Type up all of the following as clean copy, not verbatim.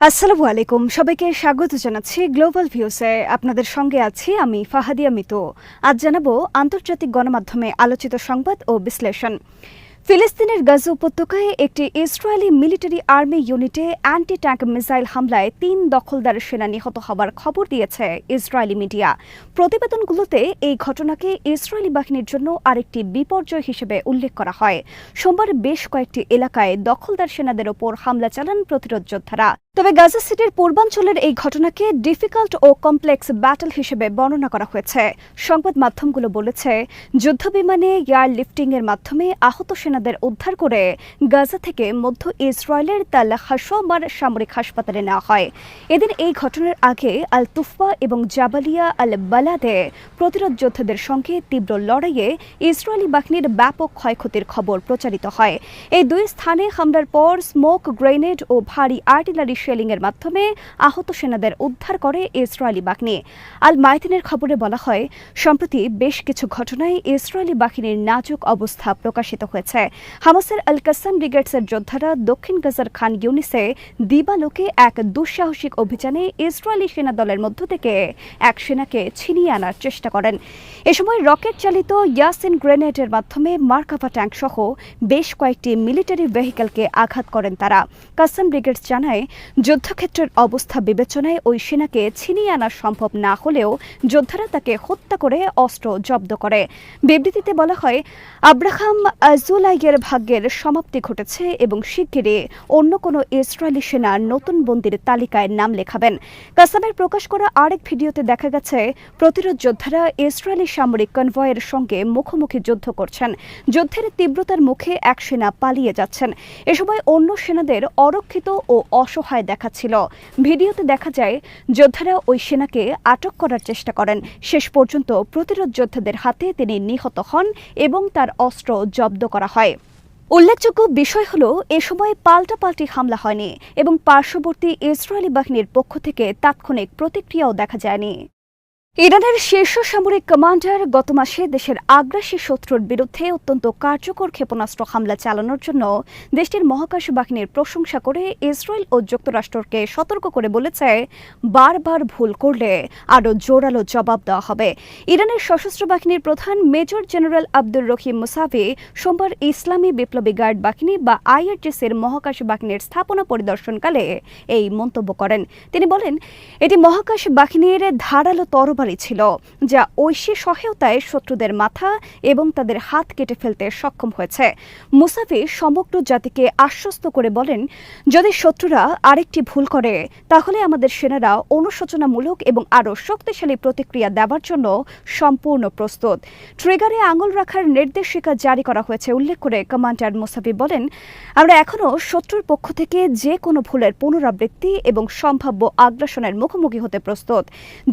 আসসালামু আলাইকুম, সবাইকে স্বাগত জানাচ্ছি গ্লোবাল ভিউসে। আপনাদের সঙ্গে আছি আমি ফাহাদিয়া মিতু। আজ জানাবো আন্তর্জাতিক গণমাধ্যমে আলোচিত সংবাদ ও বিশ্লেষণ। ফিলিস্তিনের গাজা উপত্যকায় একটি ইসরায়েলি মিলিটারি আর্মি ইউনিটে অ্যান্টি ট্যাঙ্ক মিসাইল হামলায় ৩ দখলদার সেনা নিহত হওয়ার খবর দিয়েছে ইসরায়েলি মিডিয়া। প্রতিবেদনগুলোতে এই ঘটনাকে ইসরায়েলি বাহিনীর জন্য আরেকটি বিপর্যয় হিসেবে উল্লেখ করা হয়। সোমবার বেশ কয়েকটি এলাকায় দখলদার সেনাদের ওপর হামলা চালান প্রতিরোধ যোদ্ধারা। তবে গাজা সিটির পূর্বাঞ্চলের এই ঘটনাকে ডিফিকাল্ট ও কমপ্লেক্স ব্যাটল হিসেবে বর্ণনা করা হয়েছে। সংবাদ মাধ্যমগুলো বলেছে, যুদ্ধবিমানে এয়ার লিফটিংয়ের মাধ্যমে আহত সেনাদের উদ্ধার করে গাজা থেকে মধ্য ইসরায়েলের তাল হাসমার সামরিক হাসপাতালে নেওয়া হয়। এদিন এই ঘটনার আগে আল তুফা এবং জাবালিয়া আল বালাদে প্রতিরোধ যোদ্ধাদের সঙ্গে তীব্র লড়াইয়ে ইসরায়েলি বাহিনীর ব্যাপক ক্ষয়ক্ষতির খবর প্রচারিত হয়। এই দুই স্থানে হামলার পর স্মোক গ্রেনেড ও ভারী আর্টিলারি শেলিংয়ের মাধ্যমে আহত সেনাদের উদ্ধার করে ইসরায়েলি বাহিনী। আল মাইদিনের খবরে বলা হয়, সম্প্রতি বেশ কিছু ঘটনায় ইসরায়েলি বাহিনীর নাজুক অবস্থা প্রকাশিত হয়েছে। হামাসের আল কাসাম ব্রিগেডসের যোদ্ধারা দক্ষিণ গাজার খান ইউনিসে দিবালোকে এক দুঃসাহসিক অভিযানে ইসরায়েলি সেনা দলের মধ্য থেকে এক সেনাকে ছিনিয়ে আনার চেষ্টা করেন। এ সময় রকেট চালিত ইয়াসিন গ্রেনেডের মাধ্যমে মার্কাভা ট্যাঙ্ক সহ বেশ কয়েকটি মিলিটারি ভেহিকেলকে আঘাত করেন তারা। কাসাম ব্রিগেডস জানায়, যুদ্ধক্ষেত্রের অবস্থা বিবেচনায় ওই সেনাকে ছিনিয়ে আনা সম্ভব না হলেও যোদ্ধারা তাকে হত্যা করে অস্ত্র জব্দ করে। বিবৃতিতে বলা হয়, আব্রাহাম আজুলাইয়ের ভাগ্যের সমাপ্তি ঘটেছে এবং শিগগিরই অন্য কোনো ইসরায়েলি সেনা নতুন বন্দির তালিকায় নাম লেখাবেন। কাসামের প্রকাশ করা আরেক ভিডিওতে দেখা গেছে, প্রতিরোধ যোদ্ধারা ইসরায়েলি সামরিক কনভয়ের সঙ্গে মুখোমুখি যুদ্ধ করছেন। যুদ্ধের তীব্রতার মুখে এক সেনা পালিয়ে যাচ্ছেন। এ সময় অন্য সেনাদের অরক্ষিত ও অসহায় দেখাচ্ছিল। ভিডিওতে দেখা যায়, যোদ্ধারা ওই সেনাকে আটক করার চেষ্টা করেন। শেষ পর্যন্ত প্রতিরোধ যোদ্ধাদের হাতে তিনি নিহত হন এবং তার অস্ত্র জব্দ করা হয়। উল্লেখযোগ্য বিষয় হল, এ সময় পাল্টাপাল্টি হামলা হয়নি এবং পার্শ্ববর্তী ইসরায়েলি বাহিনীর পক্ষ থেকে তাৎক্ষণিক প্রতিক্রিয়াও দেখা যায়নি। ইরানের শীর্ষ সামরিক কমান্ডার গত মাসে দেশের আগ্রাসী শত্রুর বিরুদ্ধে অত্যন্ত কার্যকর ক্ষেপণাস্ত্র হামলা চালানোর জন্য দেশটির মহাকাশ বাহিনীর প্রশংসা করে ইসরায়েল ও যুক্তরাষ্ট্রকে সতর্ক করে বলেছে, বারবার ভুল করলে আরও জোরালো জবাব দেওয়া হবে। ইরানের সশস্ত্র বাহিনীর প্রধান major general Abdur Rahim Musavi সোমবার ইসলামী বিপ্লবী গার্ড বাহিনী বা আইআরজিসির মহাকাশ বাহিনীর স্থাপনা পরিদর্শনকালে এই মন্তব্য করেন। তিনি বলেন, এটি মহাকাশ বাহিনীর ধারালো তরবারি ছিল, যা ঐশী সহায়তায় শত্রুদের মাথা এবং তাদের হাত কেটে ফেলতে সক্ষম হয়েছে। মুসাফি সমগ্র জাতিকে আশ্বস্ত করে বলেন, যদি শত্রুরা আরেকটি ভুল করে তাহলে আমাদের সেনারা অনুশোচনামূলক এবং আরও শক্তিশালী প্রতিক্রিয়া দেওয়ার জন্য সম্পূর্ণ প্রস্তুত। ট্রিগারে আঙুল রাখার নির্দেশিকা জারি করা হয়েছে উল্লেখ করে কমান্ডার মুসাফি বলেন, আমরা এখনও শত্রুর পক্ষ থেকে যে কোনো ভুলের পুনরাবৃত্তি এবং সম্ভাব্য আগ্রাসনের মুখোমুখি হতে প্রস্তুত।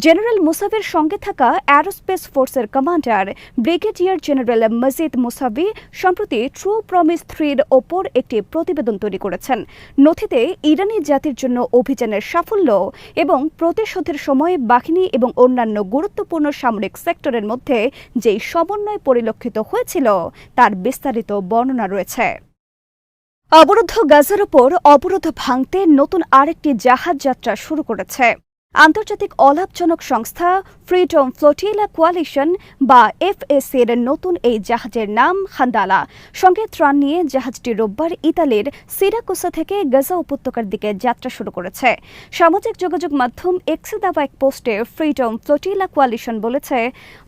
জেনারেল মুসাফির সঙ্গে থাকা অ্যারোস্পেস ফোর্সের commander brigadier general Majid Musavi সম্প্রতি ট্রু প্রমিস 3-র ওপর একটি প্রতিবেদন তৈরি করেছেন। নথিতে ইরানি জাতির জন্য অভিযানের সাফল্য এবং প্রতিশোধের সময় বাহিনী এবং অন্যান্য গুরুত্বপূর্ণ সামরিক সেক্টরের মধ্যে যেই সমন্বয় পরিলক্ষিত হয়েছিল তার বিস্তারিত বর্ণনা রয়েছে। অবরুদ্ধ গাজার ওপর অবরোধ ভাঙতে নতুন আরেকটি জাহাজ যাত্রা শুরু করেছে। আন্তর্জাতিক অলাভজনক সংস্থা ফ্রিডম ফ্লোটিলা কোয়ালিশন বা এফএসির নতুন এই জাহাজের নাম হান্দালা। সঙ্গে ত্রাণ নিয়ে জাহাজটি রোববার ইতালির সিরাকুসা থেকে গাজা উপত্যকার দিকে যাত্রা শুরু করেছে। সামাজিক যোগাযোগ মাধ্যম এক্সে দেওয়া এক পোস্টে ফ্রিডম ফ্লোটিলা কোয়ালিশন বলেছে,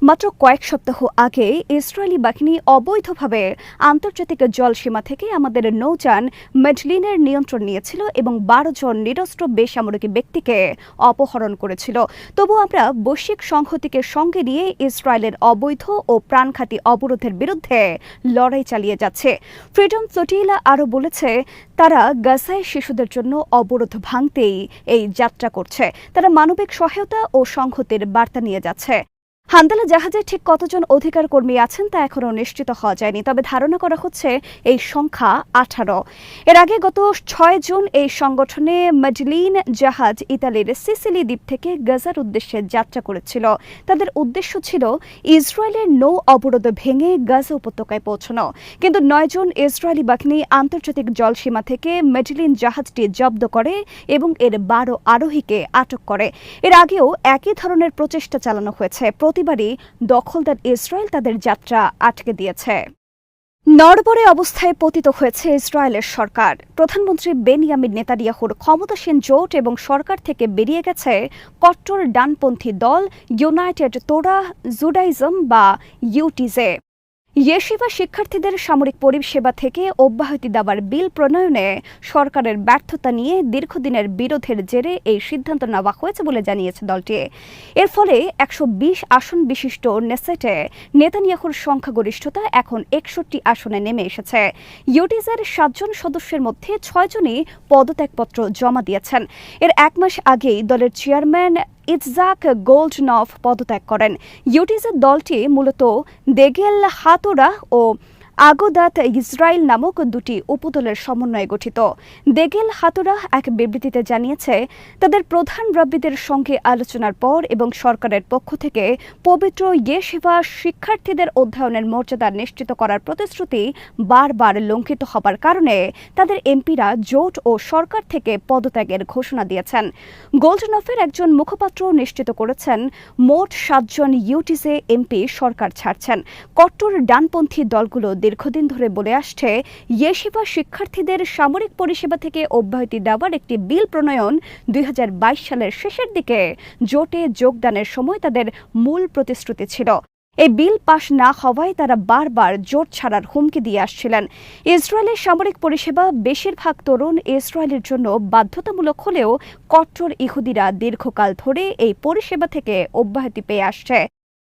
মাত্র কয়েক সপ্তাহ আগে ইসরায়েলি বাহিনী অবৈধভাবে আন্তর্জাতিক জলসীমা থেকে আমাদের নৌযান মেডলিনের নিয়ন্ত্রণ নিয়েছিল এবং 12 জন নিরস্ত্র বেসামরিক ব্যক্তিকে অপহরণ করেছিল। তবু আমরা বৈশ্বিক সংহতিকে সঙ্গে নিয়ে ইসরায়েলের অবৈধ ও প্রাণঘাতী অবরোধের বিরুদ্ধে লড়াই চালিয়ে যাচ্ছে। ফ্রিডম ফ্লোটিলা আরও বলেছে, তারা গাজায় শিশুদের জন্য অবরোধ ভাঙতেই এই যাত্রা করছে। তারা মানবিক সহায়তা ও সংহতির বার্তা নিয়ে যাচ্ছে। হান্দালা জাহাজে ঠিক কতজন অধিকার কর্মী আছেন তা এখনও নিশ্চিত হওয়া যায়নি, তবে ধারণা করা হচ্ছে এই সংখ্যা 18। এর আগে গত 6 জুন এই সংগঠনে মেডলিন জাহাজ ইতালির সিসিলি দ্বীপ থেকে গাজার উদ্দেশ্যে যাত্রা করেছিল। তাদের উদ্দেশ্য ছিল ইসরায়েলের নৌ অবরোধ ভেঙে গাজা উপত্যকায় পৌঁছানো, কিন্তু 9 জন ইসরায়েলি বাহিনী আন্তর্জাতিক জলসীমা থেকে মেডলিন জাহাজটি জব্দ করে এবং এর 12 আরোহীকে আটক করে। এর আগেও একই ধরনের প্রচেষ্টা চালানো হয়েছে। প্রতিবারই দখলদার ইসরায়েল তাদের যাত্রা আটকে দিয়েছে। নড়বড়ে অবস্থায় পতিত হয়েছে ইসরায়েলের সরকার। প্রধানমন্ত্রী বেনিয়ামিন নেতানিয়াহুর ক্ষমতাসীন জোট এবং সরকার থেকে বেরিয়ে গেছে কট্টর ডানপন্থী দল ইউনাইটেড তোরাহ জুডাইজম বা ইউটিজে। ইয়েশিভা শিক্ষার্থীদের সামরিক পরিষেবা থেকে অব্যাহতি দেওয়ার বিল প্রণয়নে সরকারের ব্যর্থতা নিয়ে দীর্ঘদিনের বিরোধের জেরে এই সিদ্ধান্ত নেওয়া হয়েছে বলে জানিয়েছে দলটি। এর ফলে 120 আসন বিশিষ্ট নেসেটে নেতানিয়াহুর সংখ্যাগরিষ্ঠতা এখন 61 আসনে নেমে এসেছে। ইউটিজের 7 জন সদস্যের মধ্যে 6 জনই পদত্যাগপত্র জমা দিয়েছেন। এর 1 মাস আগেই দলের চেয়ারম্যান ইৎজাক গোল্ডনফ পদত্যাগ করেন। ইউটিজের দলটি মূলত দেগেল হাতুরাহ ও আগোদাত ইসরায়েল নামক দুটি উপদলের সমন্বয়ে গঠিত। দেগেল হাতুরাহ এক বিবৃতিতে জানিয়েছে, তাদের প্রধান রাব্বিদের সঙ্গে আলোচনার পর এবং সরকারের পক্ষ থেকে পবিত্র ইয়েশিভা শিক্ষার্থীদের অধ্যয়নের মর্যাদা নিশ্চিত করার প্রতিশ্রুতি বারবার লঙ্ঘিত হবার কারণে তাদের এমপিরা জোট ও সরকার থেকে পদত্যাগের ঘোষণা দিয়েছেন। গোল্ডনফের একজন মুখপাত্র নিশ্চিত করেছেন, মোট 7 জন ইউটিজে এমপি সরকার ছাড়ছেন। কট্টর ডানপন্থী দলগুলো দীর্ঘদিন ধরে বলে আসছে, ইয়েশিভা শিক্ষার্থীদের সামরিক পরিষেবা থেকে অব্যাহতি দেওয়ার একটি বিল প্রণয়ন 2022 সালের শেষের দিকে জোটে যোগদানের সময় তাদের মূল প্রতিশ্রুতি ছিল। এই বিল পাশ না হওয়ায় তারা বারবার জোট ছাড়ার হুমকি দিয়ে আসছিলেন। ইসরায়েলের সামরিক পরিষেবা বেশিরভাগ তরুণ ইসরায়েলের জন্য বাধ্যতামূলক হলেও কট্টর ইহুদিরা দীর্ঘকাল ধরে এই পরিষেবা থেকে অব্যাহতি পেয়ে আসছে।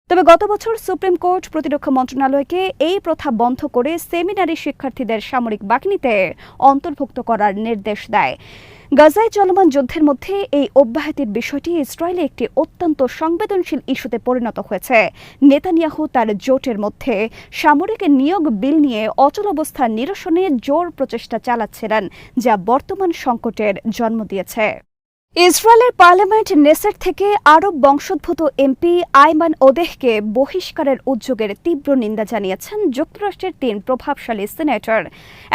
তবে গত বছর সুপ্রিম কোর্ট প্রতিরক্ষা মন্ত্রণালয়কে এই প্রথা বন্ধ করে সেমিনারি শিক্ষার্থীদের সামরিক বাহিনীতে অন্তর্ভুক্ত করার নির্দেশ দেয়। গাজায় চলমান যুদ্ধের মধ্যে এই অব্যাহতির বিষয়টি ইসরায়েলে একটি অত্যন্ত সংবেদনশীল ইস্যুতে পরিণত হয়েছে। নেতানিয়াহু তার জোটের মধ্যে সামরিক নিয়োগ বিল নিয়ে অচলাবস্থা নিরসনে জোর প্রচেষ্টা চালাচ্ছিলেন, যা বর্তমান সংকটের জন্ম দিয়েছে। ইসরায়েলের পার্লামেন্ট নেসেট থেকে আরব বংশোদ্ভূত এমপি আইমান ওদেহকে বহিষ্কারের উদ্যোগের তীব্র নিন্দা জানিয়েছেন যুক্তরাষ্ট্রের 3 প্রভাবশালী সিনেটর।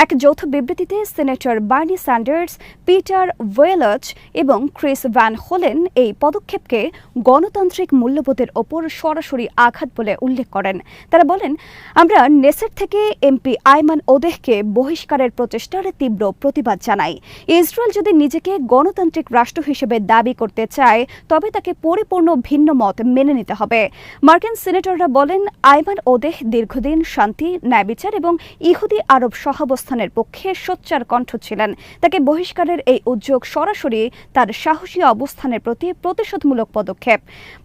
এক যৌথ বিবৃতিতে senator Bernie Sanders, Peter Welch এবং ক্রিস ভ্যান হোলেন এই পদক্ষেপকে গণতান্ত্রিক মূল্যবোধের ওপর সরাসরি আঘাত বলে উল্লেখ করেন। তারা বলেন, আমরা নেসেট থেকে এমপি আইমান ওদেহকে বহিষ্কারের প্রচেষ্টার তীব্র প্রতিবাদ জানাই। ইসরায়েল যদি নিজেকে গণতান্ত্রিক রাষ্ট্র হিসেবে দাবি করতে চায়, তবে তাকে পরিপূর্ণ ভিন্ন মত মেনে নিতে হবে। মার্কিন সিনেটররা বলেন, আইমান ওদেহ দীর্ঘদিন শান্তি, ন্যায়বিচার এবং ইহুদি আরব সহাবস্থানের পক্ষে সোচ্চার কণ্ঠ ছিলেন। তাকে বহিষ্কারের এই উদ্যোগ সরাসরি তার সাহসী অবস্থানের প্রতি প্রতিশোধমূলক পদক্ষেপ।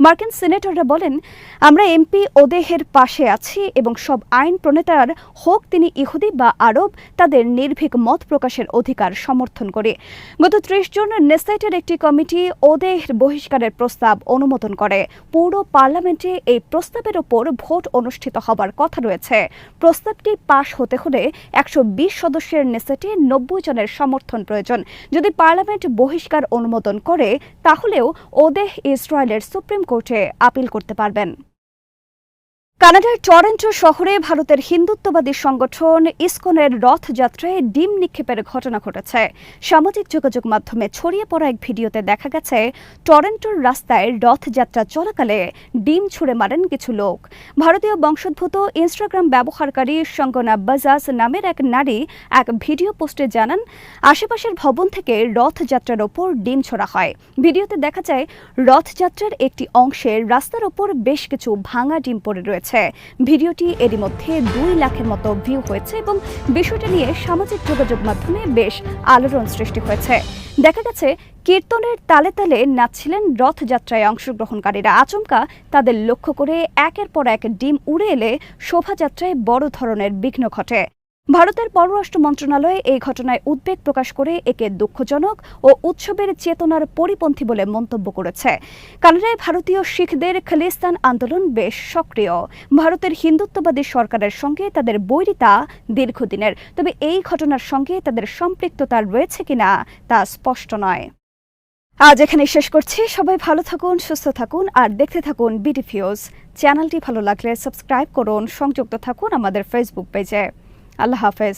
মার্কিন সিনেটররা বলেন, আমরা এমপি ওদেহের পাশে আছি এবং সব আইন প্রণেতার হোক তিনি ইহুদি বা আরব, তাদের নির্ভীক মত প্রকাশের অধিকার সমর্থন করে। গত 30 জন নেসেটের একটি কমিটি ওদেহ বহিষ্কারের প্রস্তাব অনুমোদন করে। পুরো পার্লামেন্টে এই প্রস্তাবের ওপর ভোট অনুষ্ঠিত হবার কথা রয়েছে। প্রস্তাবটি পাশ হতে হলে 120 সদস্যের নেসেটে 90 জনের সমর্থন প্রয়োজন। যদি পার্লামেন্ট বহিষ্কার অনুমোদন করে, তাহলেও ওদেহ ইসরায়েলের সুপ্রিম কোর্টে আপিল করতে পারবেন। কানাডার টরন্টো শহরে ভারতের হিন্দুত্ববাদী সংগঠন ইসকনের রথযাত্রায় ডিম নিক্ষেপের ঘটনা ঘটেছে। সামাজিক যোগাযোগ মাধ্যমে ছড়িয়ে পড়া এক ভিডিওতে দেখা গেছে, টরন্টোর রাস্তায় রথযাত্রা চলাকালে ডিম ছুঁড়ে মারেন কিছু লোক। ভারতীয় বংশোদ্ভূত ইনস্টাগ্রাম ব্যবহারকারী সঙ্গনা বাজাজ নামের এক নারী এক ভিডিও পোস্টে জানান, আশেপাশের ভবন থেকে রথযাত্রার ওপর ডিম ছোড়া হয়। ভিডিওতে দেখা যায়, রথযাত্রার একটি অংশে রাস্তার ওপর বেশ কিছু ভাঙা ডিম পড়ে রয়েছে। ভিডিওটি এরই মধ্যে 2 লাখের মতো ভিউ হয়েছে এবং বিষয়টা নিয়ে সামাজিক যোগাযোগ মাধ্যমে বেশ আলোড়ন সৃষ্টি হয়েছে। দেখা গেছে, কীর্তনের তালে তালে নাচছিলেন রথযাত্রায় অংশগ্রহণকারীরা। আচমকা তাদের লক্ষ্য করে একের পর এক ডিম উড়ে এলে শোভাযাত্রায় বড় ধরনের বিঘ্ন ঘটে। ভারতের পররাষ্ট্র মন্ত্রণালয় এই ঘটনায় উদ্বেগ প্রকাশ করে একে দুঃখজনক ও উৎসবের চেতনার পরিপন্থী বলে মন্তব্য করেছে। কানাডায় ভারতীয় শিখদের খালিস্তান আন্দোলন বেশ সক্রিয়। ভারতের হিন্দুত্ববাদী সরকারের সঙ্গে তাদের বৈরিতা দীর্ঘদিনের, তবে এই ঘটনার সঙ্গে তাদের সম্পৃক্ততা রয়েছে কিনা তা স্পষ্ট নয়। আজ এখানে শেষ করছি। সবাই ভালো থাকুন, সুস্থ থাকুন আর দেখতে থাকুন বিডিভিউজ। চ্যানেলটি ভালো লাগলে সাবস্ক্রাইব করুন, সংযুক্ত থাকুন আমাদের ফেসবুক পেজে। আল্লাহ হাফেজ।